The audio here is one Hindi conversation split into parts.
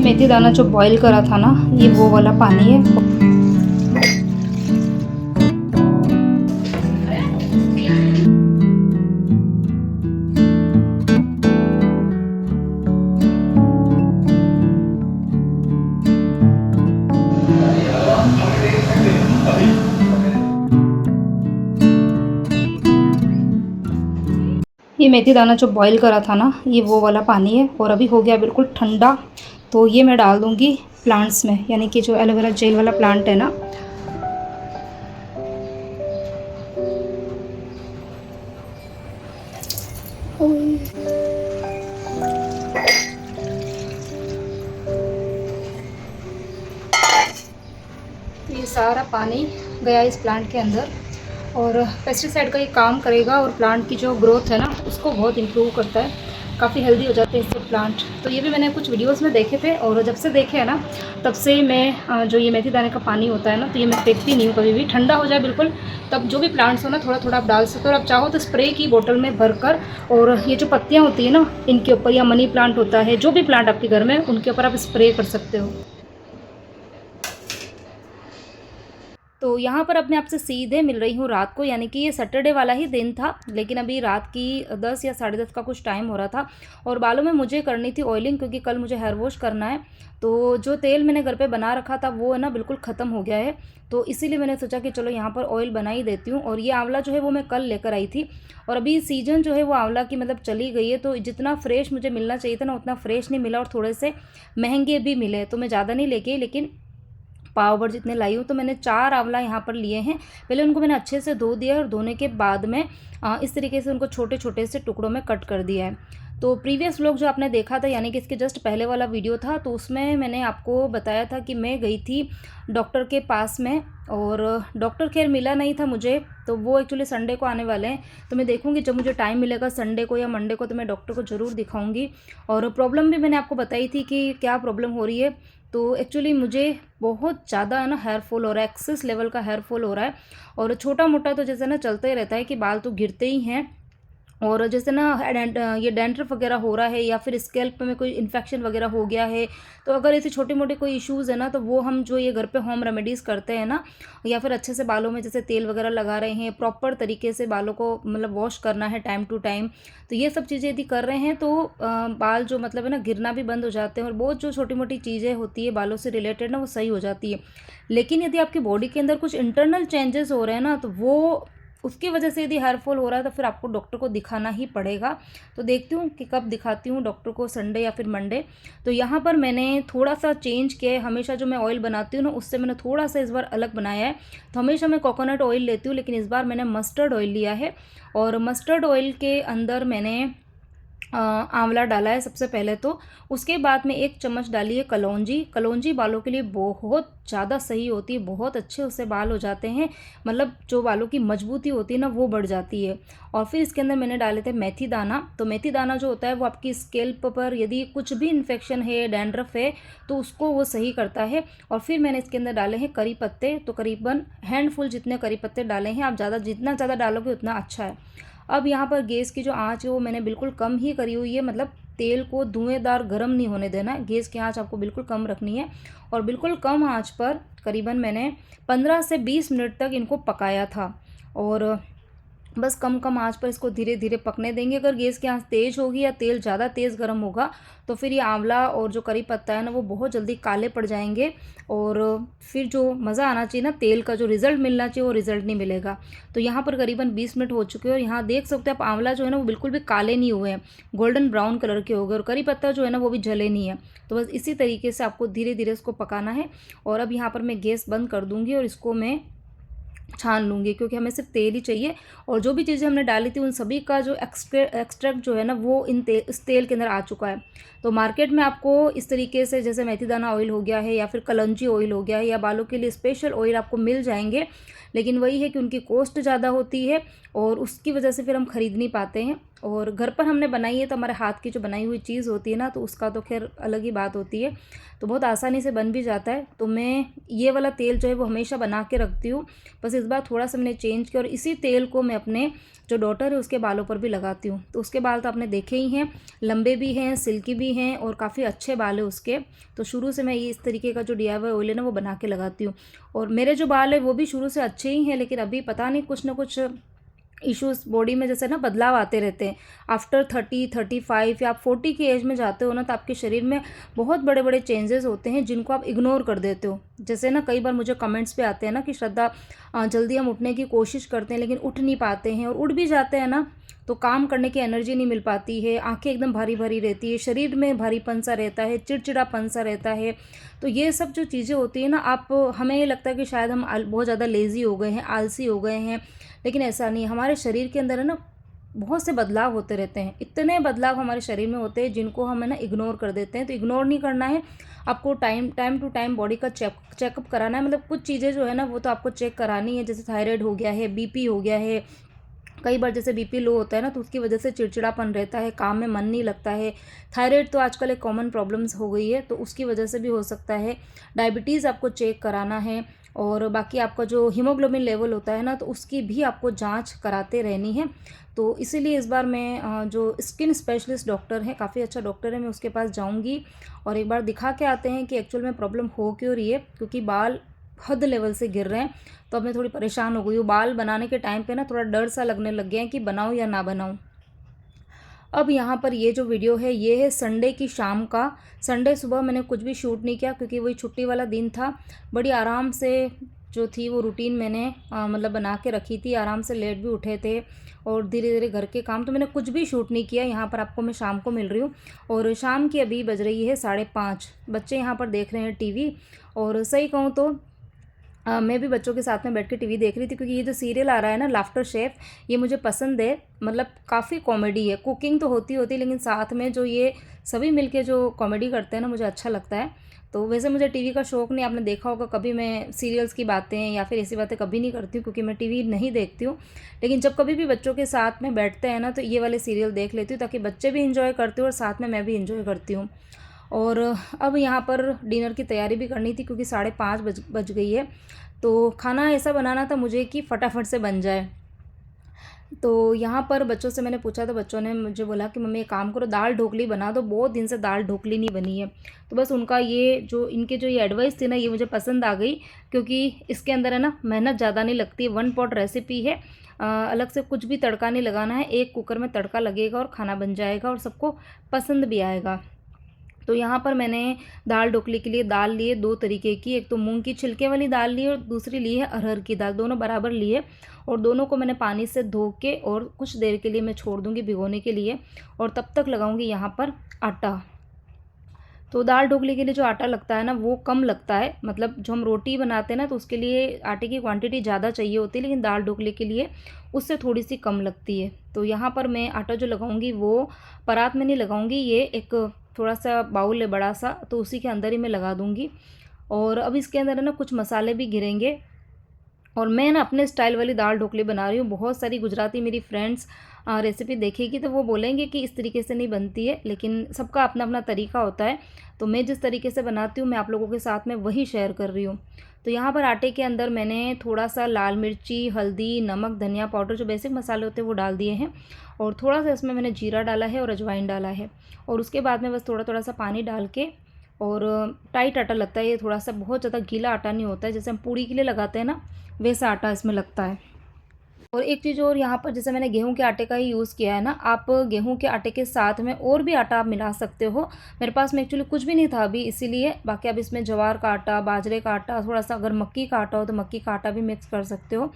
मेथी दाना जो बॉईल करा था ना, ये वो वाला पानी है। ये मेथी दाना जो बॉईल करा था ना, ये वो वाला पानी है और अभी हो गया बिल्कुल ठंडा। तो ये मैं डाल दूँगी प्लांट्स में, यानी कि जो एलोवेरा जेल वाला प्लांट है ना। तो ये सारा पानी गया इस प्लांट के अंदर और पेस्टिसाइड का ये काम करेगा और प्लांट की जो ग्रोथ है ना उसको बहुत इम्प्रूव करता है, काफ़ी हेल्दी हो जाते हैं इससे प्लांट। तो ये भी मैंने कुछ वीडियोस में देखे थे और जब से देखे हैं ना तब से मैं जो ये मेथी दाने का पानी होता है ना, तो ये मैं फेंकती नहीं हूँ कभी भी। ठंडा हो जाए बिल्कुल तब जो भी प्लांट्स हो ना थोड़ा थोड़ा आप डाल सकते हो, और आप चाहो तो स्प्रे की बोतल में भर कर, और ये जो पत्तियाँ होती है ना इनके ऊपर, या मनी प्लांट होता है, जो भी प्लांट आपके घर में उनके ऊपर आप स्प्रे कर सकते हो। तो यहाँ पर अपने आप से सीधे मिल रही हूँ रात को, यानी कि ये सैटरडे वाला ही दिन था, लेकिन अभी रात की 10 या 10:30 का कुछ टाइम हो रहा था। और बालों में मुझे करनी थी ऑयलिंग, क्योंकि कल मुझे हेयर वॉश करना है। तो जो तेल मैंने घर पे बना रखा था वो है ना बिल्कुल ख़त्म हो गया है, तो इसीलिए मैंने सोचा कि चलो यहाँ पर ऑयल बना ही देती हूँ। और ये आंवला जो है वो मैं कल लेकर आई थी, और अभी सीज़न जो है वो आंवला की मतलब चली गई है, तो जितना फ्रेश मुझे मिलना चाहिए था ना उतना फ्रेश नहीं मिला, और थोड़े से महंगे भी मिले। तो मैं ज़्यादा नहीं लेके, लेकिन पाव भर जितने लाई हूँ। तो मैंने 4 आंवला यहाँ पर लिए हैं। पहले उनको मैंने अच्छे से धो दिया, और धोने के बाद में इस तरीके से उनको छोटे छोटे से टुकड़ों में कट कर दिया है। तो प्रीवियस व्लॉग जो आपने देखा था, यानी कि इसके जस्ट पहले वाला वीडियो था, तो उसमें मैंने आपको बताया था कि मैं गई थी डॉक्टर के पास में, और डॉक्टर खैर मिला नहीं था मुझे। तो वो एक्चुअली संडे को आने वाले हैं, तो मैं देखूंगी जब मुझे टाइम मिलेगा संडे को या मंडे को, तो मैं डॉक्टर को ज़रूर दिखाऊंगी। और प्रॉब्लम भी मैंने आपको बताई थी कि क्या प्रॉब्लम हो रही है। तो एक्चुअली मुझे बहुत ज़्यादा है ना हेयर फॉल हो रहा है, एक्सेस लेवल का हेयर फॉल हो रहा है। और छोटा मोटा तो जैसे ना चलता ही रहता है कि बाल तो गिरते ही हैं, और जैसे ना ये डैंड्रफ वगैरह हो रहा है, या फिर स्कैल्प में कोई इन्फेक्शन वगैरह हो गया है। तो अगर ऐसे छोटे मोटे कोई इश्यूज़ है ना, तो वो हम जो ये घर पे होम रेमेडीज़ करते हैं ना, या फिर अच्छे से बालों में जैसे तेल वगैरह लगा रहे हैं, प्रॉपर तरीके से बालों को मतलब वॉश करना है टाइम टू टाइम, तो ये सब चीज़ें यदि कर रहे हैं तो बाल जो मतलब है ना गिरना भी बंद हो जाते हैं, और बहुत जो छोटी मोटी चीज़ें होती है बालों से रिलेटेड ना वो सही हो जाती है। लेकिन यदि आपकी बॉडी के अंदर कुछ इंटरनल चेंजेस हो रहे हैं ना, तो वो उसकी वजह से यदि हेयर फॉल हो रहा है, तो फिर आपको डॉक्टर को दिखाना ही पड़ेगा। तो देखती हूँ कि कब दिखाती हूँ डॉक्टर को, संडे या फिर मंडे। तो यहाँ पर मैंने थोड़ा सा चेंज किया है, हमेशा जो मैं ऑयल बनाती हूँ ना उससे मैंने थोड़ा सा इस बार अलग बनाया है। तो हमेशा मैं कोकोनट ऑयल लेती हूँ, लेकिन इस बार मैंने मस्टर्ड ऑयल लिया है। और मस्टर्ड ऑयल के अंदर मैंने आंवला डाला है सबसे पहले। तो उसके बाद में 1 चम्मच डाली है कलौंजी। कलौंजी बालों के लिए बहुत ज़्यादा सही होती है, बहुत अच्छे उससे बाल हो जाते हैं, मतलब जो बालों की मजबूती होती है ना वो बढ़ जाती है। और फिर इसके अंदर मैंने डाले थे मेथी दाना। तो मेथी दाना जो होता है वो आपकी स्कैल्प पर यदि कुछ भी इन्फेक्शन है, डैंड्रफ है, तो उसको वो सही करता है। और फिर मैंने इसके अंदर डाले हैं करी पत्ते, तो करीबन हैंडफुल जितने करी पत्ते डाले हैं। आप जितना ज़्यादा डालोगे उतना अच्छा है। अब यहाँ पर गैस की जो आंच है वो मैंने बिल्कुल कम ही करी हुई है, मतलब तेल को धुएंदार गर्म नहीं होने देना है, गैस की आंच आपको बिल्कुल कम रखनी है। और बिल्कुल कम आंच पर करीबन मैंने 15 से 20 मिनट तक इनको पकाया था। और बस कम कम आंच पर इसको धीरे धीरे पकने देंगे। अगर गैस की आंच तेज़ होगी या तेल ज़्यादा तेज़ गर्म होगा, तो फिर ये आंवला और जो करी पत्ता है ना वो बहुत जल्दी काले पड़ जाएंगे, और फिर जो मज़ा आना चाहिए ना, तेल का जो रिज़ल्ट मिलना चाहिए वो रिज़ल्ट नहीं मिलेगा। तो यहाँ पर करीबन 20 मिनट हो चुके हैं, और यहाँ देख सकते हैं आप आंवला जो है ना वो बिल्कुल भी काले नहीं हुए हैं, गोल्डन ब्राउन कलर के हो गए, और करी पत्ता जो है ना वो भी जले नहीं है। तो बस इसी तरीके से आपको धीरे धीरे इसको पकाना है। और अब यहाँ पर मैं गैस बंद कर दूँगी और इसको मैं छान लूँगी, क्योंकि हमें सिर्फ तेल ही चाहिए। और जो भी चीज़ें हमने डाली थी उन सभी का जो एक्सट्रैक्ट जो है ना वो इस तेल के अंदर आ चुका है। तो मार्केट में आपको इस तरीके से जैसे मेथी दाना ऑयल हो गया है, या फिर कलौंजी ऑयल हो गया है, या बालों के लिए स्पेशल ऑयल आपको मिल जाएंगे, लेकिन वही है कि उनकी कॉस्ट ज़्यादा होती है, और उसकी वजह से फिर हम ख़रीद नहीं पाते हैं। और घर पर हमने बनाई है तो हमारे हाथ की जो बनाई हुई चीज़ होती है ना, तो उसका तो खैर अलग ही बात होती है, तो बहुत आसानी से बन भी जाता है। तो मैं ये वाला तेल जो है वो हमेशा बना के रखती हूँ, बस इस बार थोड़ा सा मैंने चेंज किया और इसी तेल को मैं अपने जो डॉटर है उसके बालों पर भी लगाती हूँ। तो उसके बाल तो आपने देखे ही हैं, लंबे भी हैं, सिल्की भी हैं और काफ़ी अच्छे बाल है उसके। तो शुरू से मैं ये इस तरीके का जो DIY ऑयल है ना वो बना के लगाती हूँ। और मेरे जो बाल है वो भी शुरू से अच्छे ही हैं, लेकिन अभी पता नहीं कुछ ना कुछ इश्यूज़ बॉडी में जैसे ना बदलाव आते रहते हैं। आफ्टर 30-35 या आप 40 की एज में जाते हो ना, तो आपके शरीर में बहुत बड़े बड़े चेंजेस होते हैं जिनको आप इग्नोर कर देते हो। जैसे ना कई बार मुझे कमेंट्स पे आते हैं ना कि श्रद्धा जल्दी हम उठने की कोशिश करते हैं लेकिन उठ नहीं पाते हैं, और उठ भी जाते हैं ना तो काम करने की एनर्जी नहीं मिल पाती है, आंखें एकदम भारी भारी रहती है, शरीर में भारीपन सा रहता है, चिड़चिड़ापन सा रहता है। तो ये सब जो चीज़ें होती है ना, आप हमें ये लगता है कि शायद हम बहुत ज़्यादा लेज़ी हो गए हैं, आलसी हो गए हैं, लेकिन ऐसा नहीं है। हमारे शरीर के अंदर है ना बहुत से बदलाव होते रहते हैं, इतने बदलाव हमारे शरीर में होते हैं जिनको हम है ना इग्नोर कर देते हैं। तो इग्नोर नहीं करना है आपको, टाइम टू टाइम बॉडी का चेकअप कराना है। मतलब कुछ चीज़ें जो है ना वो तो आपको चेक करानी है, जैसे थायराइड हो गया है, BP हो गया है। कई बार जैसे BP लो होता है ना तो उसकी वजह से चिड़चिड़ापन रहता है, काम में मन नहीं लगता है। थायराइड तो आजकल एक कॉमन प्रॉब्लम्स हो गई है, तो उसकी वजह से भी हो सकता है। डायबिटीज़ आपको चेक कराना है, और बाकी आपका जो हीमोग्लोबिन लेवल होता है ना तो उसकी भी आपको जांच कराते रहनी है। तो इसीलिए इस बार मैं जो स्किन स्पेशलिस्ट डॉक्टर है, काफ़ी अच्छा डॉक्टर है, मैं उसके पास जाऊंगी और एक बार दिखा के आते हैं कि एक्चुअल में प्रॉब्लम हो क्यों रही है। क्योंकि बाल हद लेवल से गिर रहे हैं, तो अब मैं थोड़ी परेशान हो गई हूँ। बाल बनाने के टाइम पे ना थोड़ा डर सा लगने लग गया है कि बनाऊँ या ना बनाऊँ। अब यहाँ पर ये जो वीडियो है ये है संडे की शाम का। संडे सुबह मैंने कुछ भी शूट नहीं किया क्योंकि वही छुट्टी वाला दिन था। बड़ी आराम से जो थी वो रूटीन मैंने मतलब बना के रखी थी, आराम से लेट भी उठे थे और धीरे धीरे घर के काम, तो मैंने कुछ भी शूट नहीं किया। यहाँ पर आपको मैं शाम को मिल रही हूँ और शाम की अभी बज रही है 5:30। बच्चे यहाँ पर देख रहे हैं TV, और सही कहूँ तो मैं भी बच्चों के साथ में बैठ के TV देख रही थी, क्योंकि ये जो सीरियल आ रहा है ना लाफ्टर शेफ, ये मुझे पसंद है। मतलब काफ़ी कॉमेडी है, कुकिंग तो होती होती लेकिन साथ में जो ये सभी मिलके जो कॉमेडी करते हैं ना मुझे अच्छा लगता है। तो वैसे मुझे TV का शौक़ नहीं, आपने देखा होगा कभी मैं सीरियल्स की बातें या फिर ऐसी बातें कभी नहीं करती हूँ क्योंकि मैं TV नहीं देखती हूँ। लेकिन जब कभी भी बच्चों के साथ में बैठते हैं ना तो ये वाले सीरियल देख लेती हूँ ताकि बच्चे भी इंजॉय करते हो और साथ में मैं भी इंजॉय करती हूँ। और अब यहाँ पर डिनर की तैयारी भी करनी थी क्योंकि 5:30 बज गई है। तो खाना ऐसा बनाना था मुझे कि फटाफट से बन जाए। तो यहाँ पर बच्चों से मैंने पूछा तो बच्चों ने मुझे बोला कि मम्मी एक काम करो, दाल ढोकली बना दो, बहुत दिन से दाल ढोकली नहीं बनी है। तो बस उनका ये जो इनके जो ये एडवाइस थी ना ये मुझे पसंद आ गई, क्योंकि इसके अंदर है ना मेहनत ज़्यादा नहीं लगती है, 1 पॉट रेसिपी है। अलग से कुछ भी तड़का नहीं लगाना है, एक कुकर में तड़का लगेगा और खाना बन जाएगा और सबको पसंद भी आएगा। तो यहाँ पर मैंने दाल ढोकली के लिए दाल ली है 2 तरीके की, एक तो मूंग की छिलके वाली दाल ली है और दूसरी ली है अरहर की दाल, दोनों बराबर ली है। और दोनों को मैंने पानी से धो के और कुछ देर के लिए मैं छोड़ दूँगी भिगोने के लिए, और तब तक लगाऊँगी यहाँ पर आटा। तो दाल ढोकली के लिए जो आटा लगता है ना वो कम लगता है, मतलब जो हम रोटी बनाते हैं ना तो उसके लिए आटे की क्वांटिटी ज़्यादा चाहिए होती है, लेकिन दाल ढोकली के लिए उससे थोड़ी सी कम लगती है। तो यहाँ पर मैं आटा जो लगाऊंगी वो परात में नहीं लगाऊंगी, ये एक थोड़ा सा बाउल है बड़ा सा, तो उसी के अंदर ही मैं लगा दूंगी। और अब इसके अंदर है ना कुछ मसाले भी गिरेंगे, और मैं ना अपने स्टाइल वाली दाल ढोकली बना रही हूँ। बहुत सारी गुजराती मेरी फ्रेंड्स रेसिपी देखेगी तो वो बोलेंगे कि इस तरीके से नहीं बनती है, लेकिन सबका अपना अपना तरीका होता है। तो मैं जिस तरीके से बनाती हूँ मैं आप लोगों के साथ में वही शेयर कर रही हूँ। तो यहाँ पर आटे के अंदर मैंने थोड़ा सा लाल मिर्ची, हल्दी, नमक, धनिया पाउडर, जो बेसिक मसाले होते हैं वो डाल दिए हैं, और थोड़ा सा इसमें मैंने जीरा डाला है और अजवाइन डाला है। और उसके बाद में बस थोड़ा थोड़ा सा पानी डाल के, और टाइट आटा लगता है ये, थोड़ा सा बहुत ज़्यादा गीला आटा नहीं होता है, जैसे हम पूड़ी के लिए लगाते हैं ना वैसा आटा इसमें लगता है। और एक चीज़ और, यहाँ पर जैसे मैंने गेहूं के आटे का ही यूज़ किया है ना, आप गेहूं के आटे के साथ में और भी आटा आप मिला सकते हो। मेरे पास में एक्चुअली कुछ भी नहीं था अभी, इसीलिए। बाकी आप इसमें ज्वार का आटा, बाजरे का आटा, थोड़ा सा अगर मक्की का आटा हो तो मक्की का आटा भी मिक्स कर सकते हो।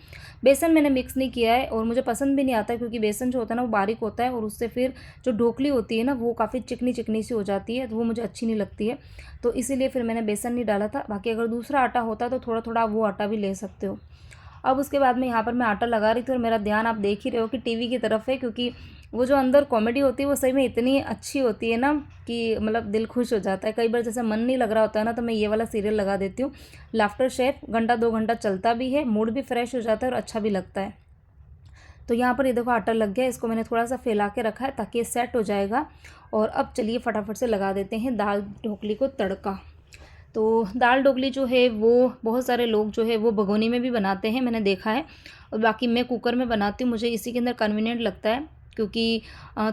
बेसन मैंने मिक्स नहीं किया है और मुझे पसंद भी नहीं आता है, क्योंकि बेसन जो होता है ना वो बारीक होता है और उससे फिर जो ढोकली होती है ना वो काफ़ी चिकनी चिकनी सी हो जाती है, तो वो मुझे अच्छी नहीं लगती है। तो इसीलिए फिर मैंने बेसन नहीं डाला था। बाकी अगर दूसरा आटा होता तो थोड़ा थोड़ा वो आटा भी ले सकते हो। अब उसके बाद में यहाँ पर मैं आटा लगा रही थी और मेरा ध्यान आप देख ही रहे हो कि TV की तरफ है, क्योंकि वो जो अंदर कॉमेडी होती है वो सही में इतनी अच्छी होती है ना कि मतलब दिल खुश हो जाता है। कई बार जैसे मन नहीं लग रहा होता है ना तो मैं ये वाला सीरियल लगा देती हूँ, लाफ्टर शेफ। घंटा 2 घंटा चलता भी है, मूड भी फ्रेश हो जाता है और अच्छा भी लगता है। तो यहाँ पर ये देखो आटा लग गया, इसको मैंने थोड़ा सा फैला के रखा है ताकि ये सेट हो जाएगा। और अब चलिए फटाफट से लगा देते हैं दाल ढोकली को तड़का। तो दाल ढोकली जो है वो बहुत सारे लोग जो है वो भगोनी में भी बनाते हैं, मैंने देखा है। और बाकी मैं कुकर में बनाती हूँ, मुझे इसी के अंदर कन्वीनियंट लगता है, क्योंकि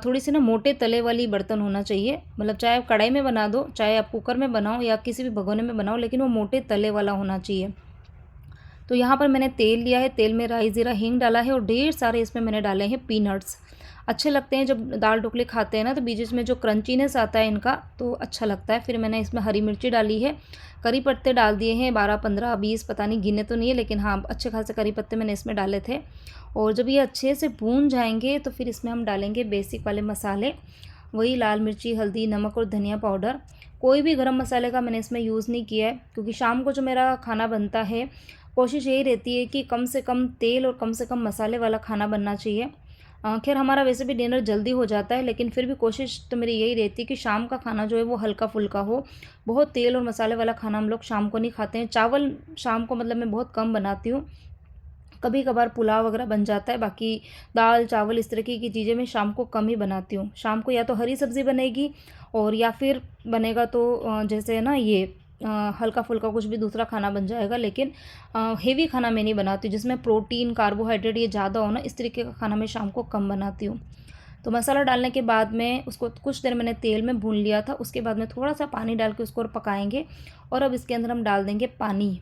थोड़ी सी ना मोटे तले वाली बर्तन होना चाहिए। मतलब चाहे आप कढ़ाई में बना दो, चाहे आप कुकर में बनाओ या किसी भी भगोने में बनाओ, लेकिन वो मोटे तले वाला होना चाहिए। तो यहाँ पर मैंने तेल लिया है, तेल में राई ज़ीरा हींग डाला है और ढेर सारे इसमें मैंने डाले हैं पीनट्स। अच्छे लगते हैं जब दाल ढोकले खाते हैं ना, तो बीच में जो क्रंचीनेस आता है इनका, तो अच्छा लगता है। फिर मैंने इसमें हरी मिर्ची डाली है, करी पत्ते डाल दिए हैं 12 15 20, पता नहीं गिने तो नहीं है, लेकिन हाँ अच्छे खासे करी पत्ते मैंने इसमें डाले थे। और जब ये अच्छे से भून जाएंगे तो फिर इसमें हम डालेंगे बेसिक वाले मसाले, वही लाल मिर्ची, हल्दी, नमक और धनिया पाउडर। कोई भी गरम मसाले का मैंने इसमें यूज़ नहीं किया है, क्योंकि शाम को जो मेरा खाना बनता है कोशिश यही रहती है कि कम से कम तेल और कम से कम मसाले वाला खाना बनना चाहिए। खैर हमारा वैसे भी डिनर जल्दी हो जाता है, लेकिन फिर भी कोशिश तो मेरी यही रहती है कि शाम का खाना जो है वो हल्का फुल्का हो। बहुत तेल और मसाले वाला खाना हम लोग शाम को नहीं खाते हैं। चावल शाम को मतलब मैं बहुत कम बनाती हूँ, कभी कभार पुलाव वगैरह बन जाता है, बाकी दाल चावल इस तरीके की चीज़ें मैं शाम को कम ही बनाती हूँ। शाम को या तो हरी सब्ज़ी बनेगी और या फिर बनेगा तो जैसे ना ये हल्का फुल्का कुछ भी दूसरा खाना बन जाएगा, लेकिन हेवी खाना मैं नहीं बनाती जिसमें प्रोटीन कार्बोहाइड्रेट ये ज़्यादा हो ना, इस तरीके का खाना मैं शाम को कम बनाती हूँ। तो मसाला डालने के बाद में उसको कुछ देर मैंने तेल में भून लिया था, उसके बाद में थोड़ा सा पानी डाल के उसको और पकाएंगे। और अब इसके अंदर हम डाल देंगे पानी।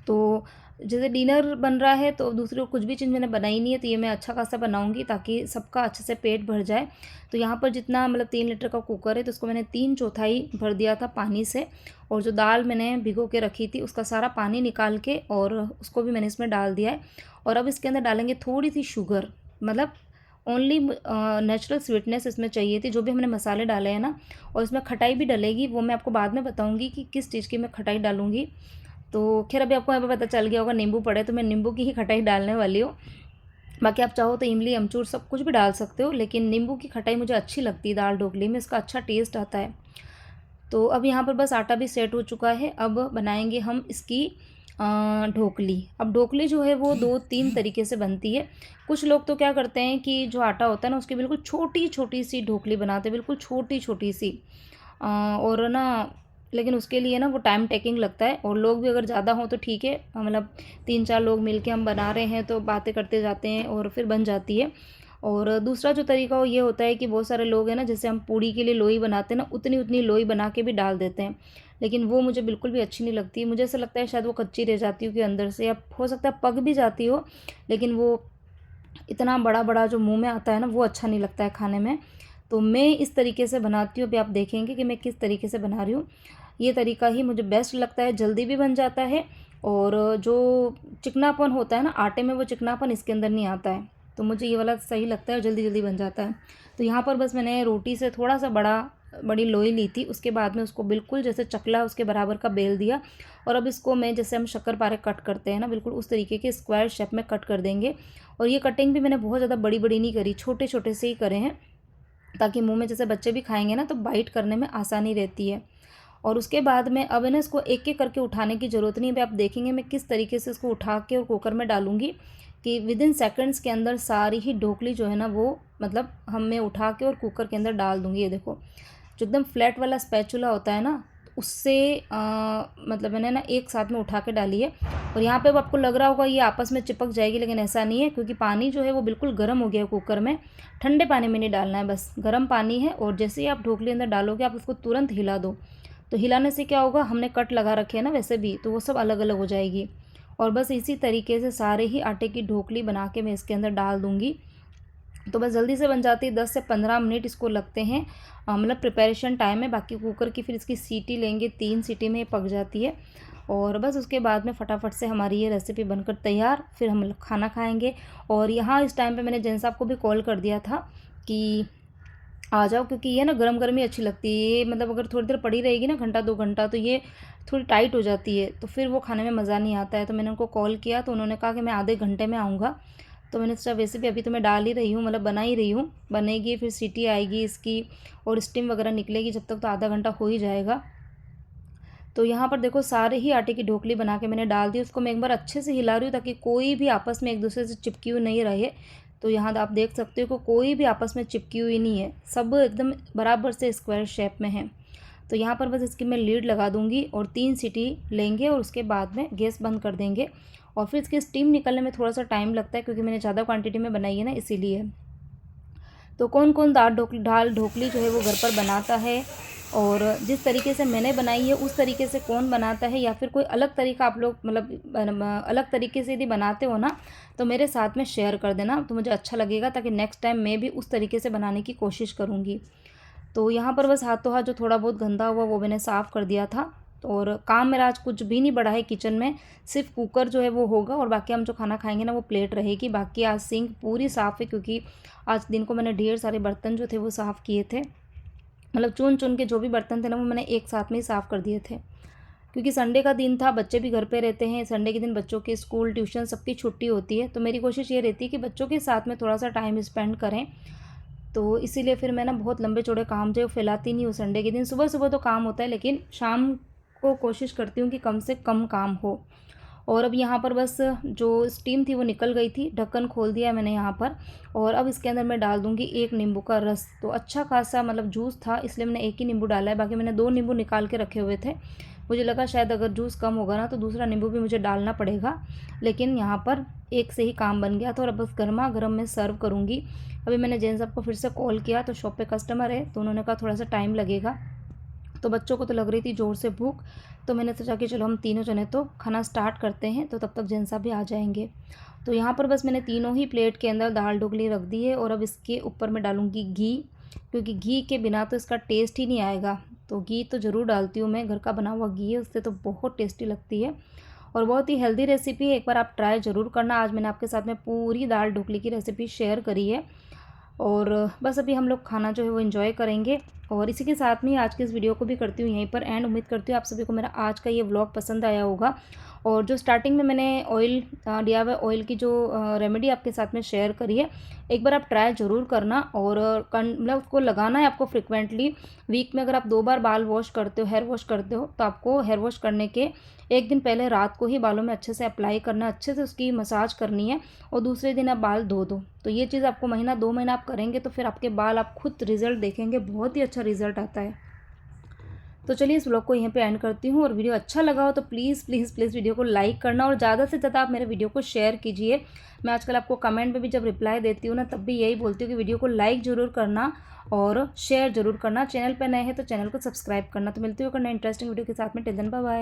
तो जैसे डिनर बन रहा है तो दूसरी कुछ भी चीज़ मैंने बनाई नहीं है, तो ये मैं अच्छा खासा बनाऊंगी ताकि सबका अच्छे से पेट भर जाए। तो यहाँ पर जितना मतलब 3 लीटर का कुकर है, तो उसको मैंने 3/4 भर दिया था पानी से। और जो दाल मैंने भिगो के रखी थी उसका सारा पानी निकाल के और उसको भी मैंने इसमें डाल दिया है। और अब इसके अंदर डालेंगे थोड़ी सी शुगर, मतलब ओनली नेचुरल स्वीटनेस इसमें चाहिए थी, जो भी हमने मसाले डाले हैं ना। और इसमें खटाई भी डलेगी, वो मैं आपको बाद में बताऊँगी कि किस चीज़ की मैं खटाई डालूँगी। तो खैर अभी आपको यहाँ पे पता चल गया होगा नींबू पड़े, तो मैं नींबू की ही खटाई डालने वाली हूँ। बाकी आप चाहो तो इमली अमचूर सब कुछ भी डाल सकते हो, लेकिन नींबू की खटाई मुझे अच्छी लगती है दाल ढोकली में, इसका अच्छा टेस्ट आता है। तो अब यहाँ पर बस आटा भी सेट हो चुका है, अब बनाएंगे हम इसकी ढोकली। अब ढोकली जो है वो 2-3 तरीके से बनती है। कुछ लोग तो क्या करते हैं कि जो आटा होता है ना उसकी बिल्कुल छोटी छोटी सी ढोकली बनाते हैं, बिल्कुल छोटी छोटी सी। और ना लेकिन उसके लिए ना वो टाइम टेकिंग लगता है, और लोग भी अगर ज़्यादा हों तो ठीक है, मतलब 3-4 लोग मिलके हम बना रहे हैं तो बातें करते जाते हैं और फिर बन जाती है। और दूसरा जो तरीका वो ये होता है कि बहुत सारे लोग हैं ना, जैसे हम पूड़ी के लिए लोई बनाते हैं ना, उतनी उतनी लोई बना के भी डाल देते हैं, लेकिन वो मुझे बिल्कुल भी अच्छी नहीं लगती। मुझे ऐसा लगता है शायद वो कच्ची रह जाती हो कि अंदर से, या हो सकता है पक भी जाती हो, लेकिन वो इतना बड़ा बड़ा जो मुंह में आता है ना वो अच्छा नहीं लगता है खाने में। तो मैं इस तरीके से बनाती हूँ, अभी आप देखेंगे कि मैं किस तरीके से बना रही हूँ। ये तरीका ही मुझे बेस्ट लगता है, जल्दी भी बन जाता है, और जो चिकनापन होता है ना आटे में, वो चिकनापन इसके अंदर नहीं आता है। तो मुझे ये वाला सही लगता है और जल्दी जल्दी बन जाता है। तो यहाँ पर बस मैंने रोटी से थोड़ा सा बड़ी लोई ली थी, उसके बाद में उसको बिल्कुल जैसे चकला उसके बराबर का बेल दिया। और अब इसको मैं जैसे हम शक्करपारे कट करते हैं ना, बिल्कुल उस तरीके के स्क्वायर शेप में कट कर देंगे। और ये कटिंग भी मैंने बहुत ज़्यादा बड़ी बड़ी नहीं करी, छोटे छोटे से ही करे हैं, ताकि मुंह में जैसे बच्चे भी खाएंगे ना तो बाइट करने में आसानी रहती है। और उसके बाद में अब है ना इसको एक एक करके उठाने की ज़रूरत नहीं है। आप देखेंगे मैं किस तरीके से इसको उठा के और कुकर में डालूंगी कि विद इन सेकेंड्स के अंदर सारी ही ढोकली जो है ना वो मतलब मैं उठा के और कुकर के अंदर डाल दूँगी। ये देखो जो एकदम फ्लैट वाला स्पैचुला होता है ना, उससे मतलब मैंने ना एक साथ में उठा के डाली है। और यहाँ पे अब आपको लग रहा होगा ये आपस में चिपक जाएगी, लेकिन ऐसा नहीं है, क्योंकि पानी जो है वो बिल्कुल गर्म हो गया है कुकर में। ठंडे पानी में नहीं डालना है, बस गर्म पानी है। और जैसे ही आप ढोकली अंदर डालोगे आप उसको तुरंत हिला दो। तो हिलाने से क्या होगा, हमने कट लगा रखे हैं ना वैसे भी, तो वो सब अलग अलग हो जाएगी। और बस इसी तरीके से सारे ही आटे की ढोकली बना के मैं इसके अंदर डाल दूँगी। तो बस जल्दी से बन जाती है, 10 से 15 मिनट इसको लगते हैं, मतलब प्रिपरेशन टाइम है। बाकी कुकर की फिर इसकी सीटी लेंगे, 3 सीटी में पक जाती है। और बस उसके बाद में फटाफट से हमारी ये रेसिपी बनकर तैयार, फिर हम लोग खाना खाएंगे। और यहाँ इस टाइम पे मैंने जेंट्स साहब को भी कॉल कर दिया था कि आ जाओ, क्योंकि ये ना गर्म गर्म ही अच्छी लगती है। ये मतलब अगर थोड़ी देर पड़ी रहेगी ना, घंटा 2 घंटा, तो ये थोड़ी टाइट हो जाती है, तो फिर वो खाने में मज़ा नहीं आता है। तो मैंने उनको कॉल किया तो उन्होंने कहा कि मैं आधे घंटे में आऊँगा। तो मैंने सोचा वैसे भी अभी तो मैं डाल ही रही हूँ, मतलब बना ही रही हूँ, बनेगी फिर सीटी आएगी इसकी और स्टीम वगैरह निकलेगी, जब तक तो आधा घंटा हो ही जाएगा। तो यहाँ पर देखो सारे ही आटे की ढोकली बना के मैंने डाल दी। उसको मैं एक बार अच्छे से हिला रही हूँ ताकि कोई भी आपस में एक दूसरे से चिपकी हुई नहीं रहे। तो यहाँ आप देख सकते हो कि कोई भी आपस में चिपकी हुई नहीं है, सब एकदम बराबर से स्क्वायर शेप में है। तो यहाँ पर बस इसकी मैं लीड लगा दूँगी और 3 सीटी लेंगे और उसके बाद में गैस बंद कर देंगे। और फिर इसकी स्टीम निकलने में थोड़ा सा टाइम लगता है क्योंकि मैंने ज़्यादा क्वांटिटी में बनाई है ना, इसीलिए। तो कौन कौन दाल ढोकली जो है वो घर पर बनाता है, और जिस तरीके से मैंने बनाई है उस तरीके से कौन बनाता है, या फिर कोई अलग तरीका आप लोग मतलब अलग तरीके से यदि बनाते हो ना, तो मेरे साथ में शेयर कर देना, तो मुझे अच्छा लगेगा, ताकि नेक्स्ट टाइम मैं भी उस तरीके से बनाने की कोशिश करूँगी। तो यहाँ पर बस हाथों हाथ जो थोड़ा बहुत गंदा हुआ वो मैंने साफ़ कर दिया था। और काम मेरा आज कुछ भी नहीं बढ़ा है किचन में, सिर्फ कुकर जो है वो होगा और बाकी हम जो खाना खाएंगे ना वो प्लेट रहेगी। बाकी आज सिंक पूरी साफ़ है, क्योंकि आज दिन को मैंने ढेर सारे बर्तन जो थे वो साफ़ किए थे, मतलब चुन चुन के जो भी बर्तन थे ना वो मैंने एक साथ में ही साफ़ कर दिए थे। क्योंकि संडे का दिन था, बच्चे भी घर पे रहते हैं, संडे के दिन बच्चों के स्कूल ट्यूशन सबकी छुट्टी होती है, तो मेरी कोशिश ये रहती है कि बच्चों के साथ में थोड़ा सा टाइम स्पेंड करें। तो इसीलिए फिर मैं ना बहुत लंबे चौड़े काम जो फैलाती नहीं हूँ संडे के दिन। सुबह सुबह तो काम होता है, लेकिन शाम को कोशिश करती हूँ कि कम से कम काम हो। और अब यहाँ पर बस जो स्टीम थी वो निकल गई थी, ढक्कन खोल दिया मैंने यहाँ पर। और अब इसके अंदर मैं डाल दूँगी 1 नींबू का रस। तो अच्छा खासा मतलब जूस था, इसलिए मैंने 1 ही नींबू डाला है, बाकी मैंने 2 नींबू निकाल के रखे हुए थे। मुझे लगा शायद अगर जूस कम होगा ना तो दूसरा नींबू भी मुझे डालना पड़ेगा, लेकिन यहाँ पर 1 से ही काम बन गया था। और अब बस गर्मा गर्म मैं सर्व करूँगी। अभी मैंने जेन साहब को फिर से कॉल किया, तो शॉप पे कस्टमर है, तो उन्होंने कहा थोड़ा सा टाइम लगेगा। तो बच्चों को तो लग रही थी ज़ोर से भूख, तो मैंने सोचा कि चलो हम तीनों जने तो खाना स्टार्ट करते हैं, तो तब तक जेन साहब भी आ जाएंगे। तो यहाँ पर बस मैंने तीनों ही प्लेट के अंदर दाल ढोकली रख दी है, और अब इसके ऊपर मैं डालूँगी घी, क्योंकि घी के बिना तो इसका टेस्ट ही नहीं आएगा। तो घी तो ज़रूर डालती हूँ मैं, घर का बना हुआ घी है, उससे तो बहुत टेस्टी लगती है और बहुत ही हेल्दी रेसिपी है। एक बार आप ट्राई ज़रूर करना। आज मैंने आपके साथ में पूरी दाल ढोकली की रेसिपी शेयर करी है, और बस अभी हम लोग खाना जो है वो एंजॉय करेंगे। और इसी के साथ में आज की इस वीडियो को भी करती हूँ यहीं पर एंड। उम्मीद करती हूँ आप सभी को मेरा आज का ये व्लॉग पसंद आया होगा। और जो स्टार्टिंग में मैंने ऑयल DIY ऑयल की जो रेमेडी आपके साथ में शेयर करी है, एक बार आप ट्राई ज़रूर करना। और मतलब उसको लगाना है आपको फ्रिक्वेंटली। वीक में अगर आप 2 बार बाल वॉश करते हो, हेयर वॉश करते हो, तो आपको हेयर वॉश करने के 1 दिन पहले रात को ही बालों में अच्छे से अप्लाई करना, अच्छे से उसकी मसाज करनी है, और दूसरे दिन आप बाल धो दो। तो ये चीज़ आपको महीना 2 महीना आप करेंगे तो फिर आपके बाल आप खुद रिजल्ट देखेंगे, बहुत ही अच्छा रिजल्ट आता है। तो चलिए इस व्लॉग को यहीं पे एंड करती हूँ। और वीडियो अच्छा लगा हो तो प्लीज़ प्लीज़ प्लीज़ वीडियो को लाइक करना, और ज़्यादा से ज़्यादा आप मेरे वीडियो को शेयर कीजिए। मैं आजकल आपको कमेंट में भी जब रिप्लाई देती हूँ ना, तब भी यही बोलती हूँ कि वीडियो को लाइक ज़रूर करना और शेयर ज़रूर करना। चैनल पर नए हैं तो चैनल को सब्सक्राइब करना। तो मिलती हूँ नए इंटरेस्टिंग वीडियो के साथ में। Till then bye bye.